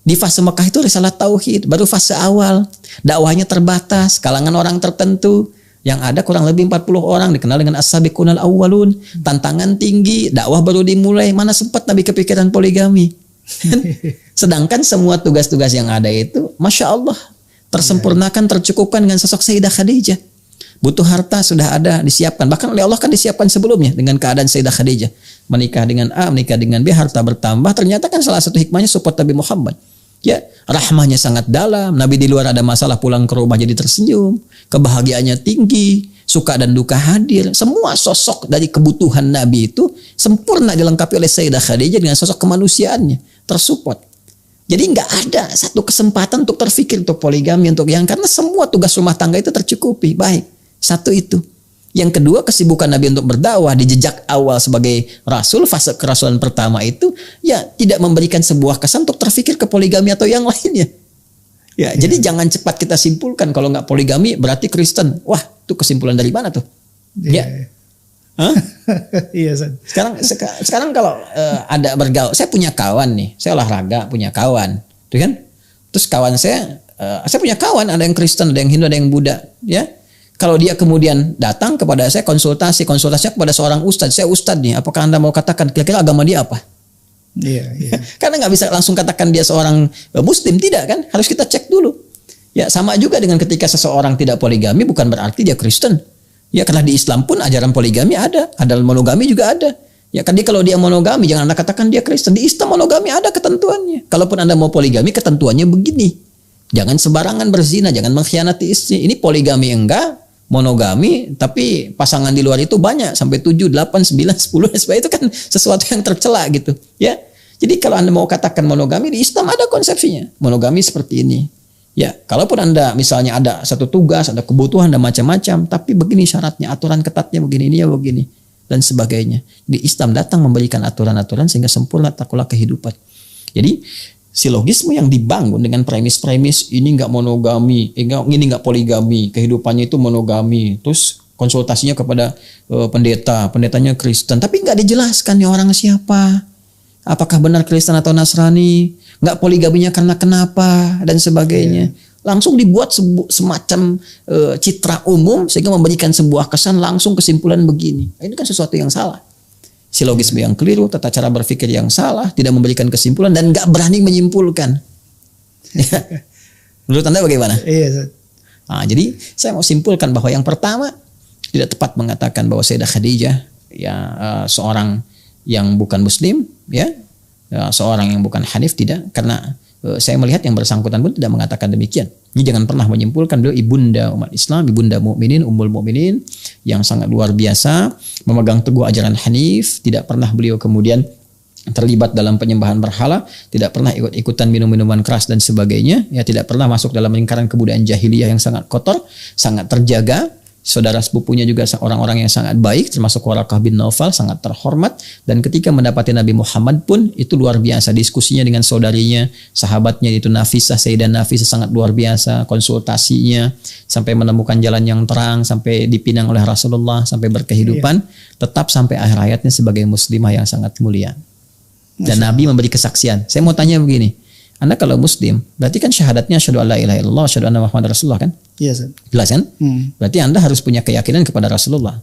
Di fase Mekah itu risalah tauhid, baru fase awal. Dakwahnya terbatas, kalangan orang tertentu. Yang ada kurang lebih 40 orang dikenal dengan as-sabiqunal awwalun. Tantangan tinggi, dakwah baru dimulai, mana sempat Nabi kepikiran poligami. Sedangkan semua tugas-tugas yang ada itu Masya Allah tersempurnakan, tercukupkan dengan sosok Sayyidah Khadijah. Butuh harta sudah ada, disiapkan. Bahkan oleh Allah kan disiapkan sebelumnya dengan keadaan Sayyidah Khadijah. Menikah dengan A, menikah dengan B, harta bertambah. Ternyata kan salah satu hikmahnya support Nabi Muhammad. Ya, rahmahnya sangat dalam. Nabi di luar ada masalah pulang ke rumah jadi tersenyum. Kebahagiaannya tinggi. Suka dan duka hadir. Semua sosok dari kebutuhan Nabi itu sempurna dilengkapi oleh Sayyidah Khadijah dengan sosok kemanusiaannya. Tersupport. Jadi nggak ada satu kesempatan untuk terfikir untuk poligami untuk yang karena semua tugas rumah tangga itu tercukupi. Baik. Satu itu. Yang kedua kesibukan Nabi untuk berdakwah di jejak awal sebagai Rasul fase kerasulan pertama itu ya tidak memberikan sebuah kesan untuk terfikir ke poligami atau yang lainnya. Ya, jadi jangan cepat kita simpulkan kalau nggak poligami berarti Kristen. Wah, itu kesimpulan dari mana tuh? Ya. Hah? Iya, Sekarang kalau ada bergaul, saya punya kawan nih, saya olahraga punya kawan, tuh kan? Terus kawan saya punya kawan ada yang Kristen, ada yang Hindu, ada yang Buddha, ya. Kalau dia kemudian datang kepada saya konsultasinya kepada seorang ustadz, saya ustadz nih, apakah Anda mau katakan kira-kira agama dia apa? Iya. Karena nggak bisa langsung katakan dia seorang Muslim, tidak kan? Harus kita cek dulu. Ya sama juga dengan ketika seseorang tidak poligami bukan berarti dia Kristen. Ya karena di Islam pun ajaran poligami ada monogami juga ada. Ya kan kalau dia monogami jangan Anda katakan dia Kristen. Di Islam monogami ada ketentuannya. Kalaupun Anda mau poligami ketentuannya begini. Jangan sembarangan berzina, jangan mengkhianati istri. Ini poligami enggak. Monogami tapi pasangan di luar itu banyak sampai 7, 8, 9, 10 sebab itu kan sesuatu yang tercela gitu ya. Jadi kalau Anda mau katakan monogami di Islam ada konsepsinya. Monogami seperti ini. Ya, kalaupun Anda misalnya ada satu tugas, ada kebutuhan dan macam-macam, tapi begini syaratnya, aturan ketatnya begini, ini ya begini dan sebagainya. Di Islam datang memberikan aturan-aturan sehingga sempurna tata kehidupan. Jadi silogisme yang dibangun dengan premis-premis ini nggak monogami, ini nggak poligami, kehidupannya itu monogami, terus konsultasinya kepada pendetanya Kristen, tapi nggak dijelaskan nih orang siapa, apakah benar Kristen atau Nasrani, nggak poligaminya karena kenapa dan sebagainya. Langsung dibuat semacam citra umum sehingga memberikan sebuah kesan, langsung kesimpulan begini. Ini kan sesuatu yang salah. Silogisme yang keliru, tata cara berpikir yang salah, tidak memberikan kesimpulan dan nggak berani menyimpulkan. Menurut Anda bagaimana? Iya. Nah, jadi saya mau simpulkan bahwa yang pertama, tidak tepat mengatakan bahwa Sayyidah Khadijah ya seorang yang bukan muslim, ya seorang yang bukan hanif, tidak, karena saya melihat yang bersangkutan pun tidak mengatakan demikian. Ini jangan pernah menyimpulkan beliau ibunda umat Islam, ibunda mukminin, ummul mukminin yang sangat luar biasa, memegang teguh ajaran hanif, tidak pernah beliau kemudian terlibat dalam penyembahan berhala, tidak pernah ikut-ikutan minum-minuman keras dan sebagainya, ya tidak pernah masuk dalam lingkaran kebudayaan jahiliyah yang sangat kotor, sangat terjaga. Saudara sepupunya juga orang-orang yang sangat baik, termasuk Waraqah bin Naufal, sangat terhormat. Dan ketika mendapati Nabi Muhammad pun itu luar biasa. Diskusinya dengan saudarinya, sahabatnya itu Nafisah, Sayyidah Nafisah sangat luar biasa. Konsultasinya sampai menemukan jalan yang terang, sampai dipinang oleh Rasulullah, sampai berkehidupan. Tetap sampai akhir hayatnya sebagai muslimah yang sangat mulia. Dan Nabi memberi kesaksian. Saya mau tanya begini. Anda kalau muslim, berarti kan syahadatnya asyhadu alla ilaha illallah, asyhadu anna Muhammadar Rasulullah kan? Iya, Ustaz. Jelas kan? Berarti Anda harus punya keyakinan kepada Rasulullah.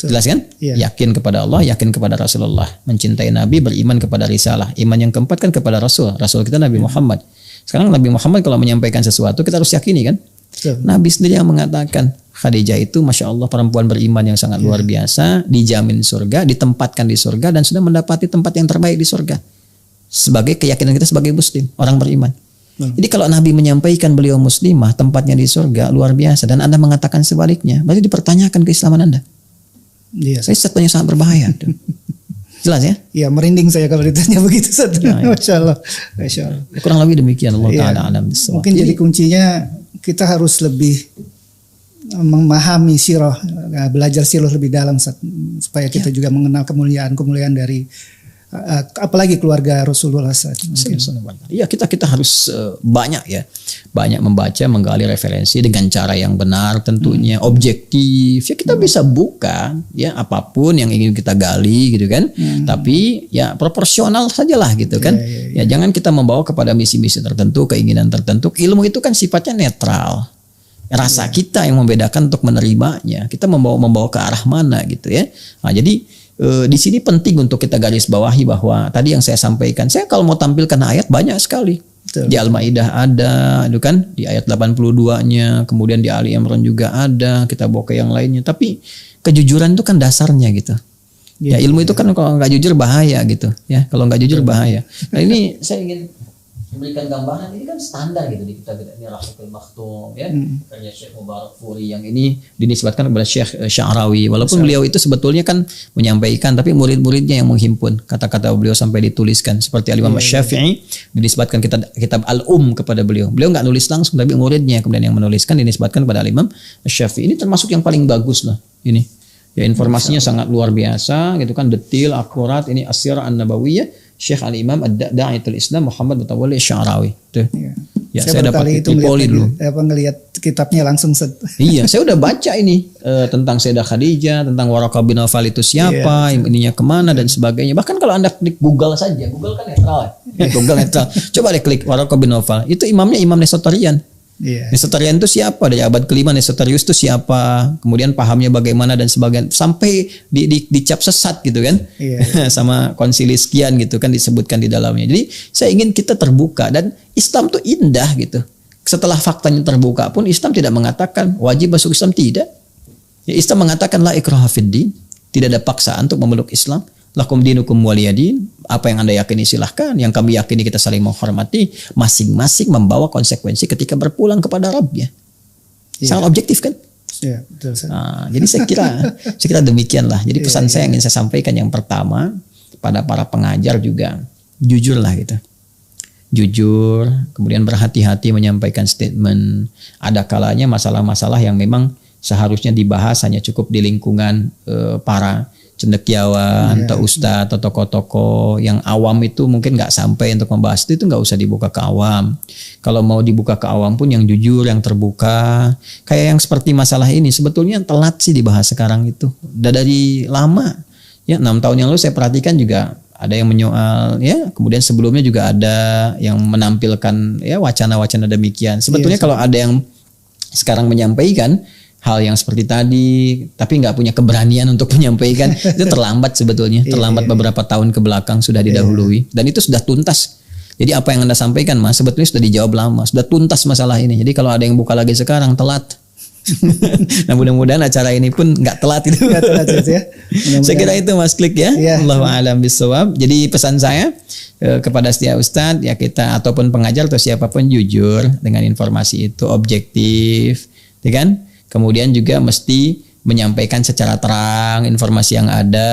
Jelas kan? Iya. Yakin kepada Allah, yakin kepada Rasulullah, mencintai Nabi, beriman kepada risalah. Iman yang keempat kan kepada Rasul. Rasul kita Nabi Muhammad. Sekarang Nabi Muhammad kalau menyampaikan sesuatu kita harus yakini kan? Betul. Nabi sendiri yang mengatakan Khadijah itu Masya Allah perempuan beriman yang sangat luar biasa, dijamin surga, ditempatkan di surga dan sudah mendapati tempat yang terbaik di surga. Sebagai keyakinan kita sebagai muslim, orang beriman. Jadi kalau Nabi menyampaikan beliau muslimah, tempatnya di surga, luar biasa, dan Anda mengatakan sebaliknya, berarti dipertanyakan keislaman Anda. Iya. Saya sesuatu yang sangat berbahaya. Jelas ya? Iya, merinding saya kalau ditanya begitu, Ustaz. Ya. Masya Allah. Masya Allah. Kurang lebih demikian. Allah Iya. Ta'ala alam bisawab. Mungkin jadi kuncinya kita harus lebih memahami sirah, belajar sirah lebih dalam, Ustaz, supaya kita juga mengenal kemuliaan dari apalagi keluarga Rasulullah SAW. Iya, kita harus banyak membaca, menggali referensi dengan cara yang benar, tentunya objektif. Ya kita bisa buka ya apapun yang ingin kita gali gitu kan. Tapi ya proporsional sajalah gitu kan. Ya jangan kita membawa kepada misi-misi tertentu, keinginan tertentu. Ilmu itu kan sifatnya netral. Rasa kita yang membedakan untuk menerimanya. Kita membawa ke arah mana gitu ya. Nah, jadi di sini penting untuk kita garis bawahi bahwa tadi yang saya sampaikan, saya kalau mau tampilkan ayat banyak sekali. Betul. Di Al-Maidah ada, itu kan di ayat 82-nya, kemudian di Ali Imran juga ada, kita bawa ke yang lainnya. Tapi kejujuran itu kan dasarnya gitu. Ya ilmu itu kan kalau nggak jujur bahaya gitu. Ya kalau nggak jujur bahaya. Nah ini saya ingin memberikan gambaran, ini kan standar gitu di kitab ini Rahiqul Maktum ya, karya Syekh Mubarak Furi yang ini dinisbatkan kepada Syekh Sya'rawi, walaupun beliau itu sebetulnya kan menyampaikan, tapi murid-muridnya yang menghimpun kata-kata beliau sampai dituliskan, seperti Al-Imam Syafi'i dinisbatkan kitab Al-Um kepada beliau nggak nulis langsung, tapi muridnya kemudian yang menuliskan, dinisbatkan kepada Al-Imam Syafi'i. Ini termasuk yang paling bagus lah ini ya, informasinya sangat luar biasa gitu kan, detil, akurat. Ini As-Sirah An-Nabawiyah Syekh Al-Imam Ad-Da'iyatul Islam Muhammad Mutawalli Sya'rawi. Ya, saya dapat tipoli dulu. Ngelihat kitabnya langsung Iya, saya udah baca ini tentang Sayyidah Khadijah, tentang Waraqah bin Naufal itu siapa, ininya kemana dan sebagainya. Bahkan kalau Anda klik Google saja, Google kan netral. Google netral. Coba deh klik Waraqah bin Naufal. Itu imamnya Imam Nestorian. Nestorian itu siapa? Dari abad kelima Nestorius itu siapa? Kemudian pahamnya bagaimana dan sebagainya. Sampai dicap sesat gitu kan. Sama konsili sekian gitu kan disebutkan di dalamnya. Jadi saya ingin kita terbuka, dan Islam tuh indah gitu. Setelah faktanya terbuka pun Islam tidak mengatakan wajib masuk Islam, tidak. Ya, Islam mengatakan la ikraha fiddin, tidak ada paksaan untuk memeluk Islam. Lakum dinukum waliyadin, apa yang Anda yakini silahkan, yang kami yakini kita saling menghormati, masing-masing membawa konsekuensi ketika berpulang kepada Rabbnya. Sangat objektif kan? Iya, betul. Nah, jadi saya kira demikianlah. Jadi pesan saya yang ingin saya sampaikan yang pertama pada para pengajar juga, jujurlah gitu. Jujur, kemudian berhati-hati menyampaikan statement. Ada kalanya masalah-masalah yang memang seharusnya dibahas hanya cukup di lingkungan para cendekiawan atau ustadz atau tokoh-tokoh yang awam, itu mungkin nggak sampai untuk membahas itu nggak usah dibuka ke awam. Kalau mau dibuka ke awam pun yang jujur, yang terbuka. Kayak yang seperti masalah ini sebetulnya telat sih dibahas sekarang itu. Udah dari lama. Ya 6 tahun yang lalu saya perhatikan juga ada yang menyoal, ya. Kemudian sebelumnya juga ada yang menampilkan ya wacana-wacana demikian. Sebetulnya kalau ada yang sekarang menyampaikan hal yang seperti tadi, tapi nggak punya keberanian untuk menyampaikan, itu terlambat sebetulnya. Terlambat beberapa tahun ke belakang sudah didahului. Dan itu sudah tuntas. Jadi apa yang Anda sampaikan Mas, sebetulnya sudah dijawab lama. Sudah tuntas masalah ini. Jadi kalau ada yang buka lagi sekarang, telat. Nah mudah-mudahan acara ini pun nggak telat itu. Nggak telat ya. Saya kira itu Mas Klik ya. Allahu a'lam bishawab. Jadi pesan saya kepada setiap ustadz ya, kita ataupun pengajar atau siapapun jujur dengan informasi itu, objektif, ya kan? Kemudian juga mesti menyampaikan secara terang informasi yang ada.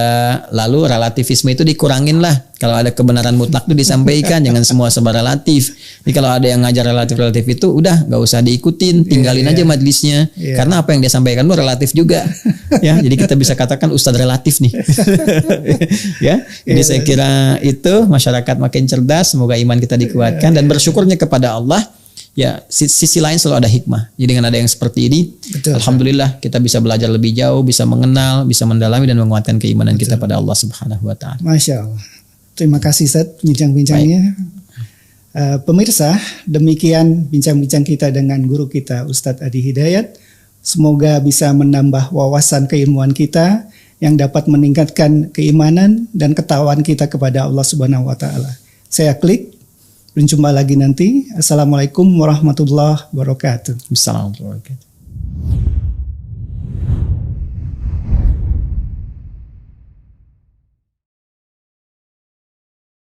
Lalu relativisme itu dikurangin lah. Kalau ada kebenaran mutlak itu disampaikan, jangan semua serba relatif. Jadi kalau ada yang ngajar relatif itu udah nggak usah diikutin, tinggalin aja majelisnya. Karena apa yang dia sampaikan itu relatif juga. Ya, jadi kita bisa katakan ustadz relatif nih. Ya, jadi saya kira itu masyarakat makin cerdas. Semoga iman kita dikuatkan dan bersyukurnya kepada Allah. Ya, sisi lain selalu ada hikmah. Jadi dengan ada yang seperti ini, alhamdulillah kita bisa belajar lebih jauh, bisa mengenal, bisa mendalami dan menguatkan keimanan kita pada Allah Subhanahu wa taala. Masya Allah. Terima kasih Ustaz bincang-bincangnya. Pemirsa, demikian bincang-bincang kita dengan guru kita Ustadz Adi Hidayat. Semoga bisa menambah wawasan keilmuan kita yang dapat meningkatkan keimanan dan ketakwaan kita kepada Allah Subhanahu wa taala. Saya Klik. Berjumpa lagi nanti. Assalamualaikum warahmatullahi wabarakatuh. Assalamualaikum warahmatullahi wabarakatuh.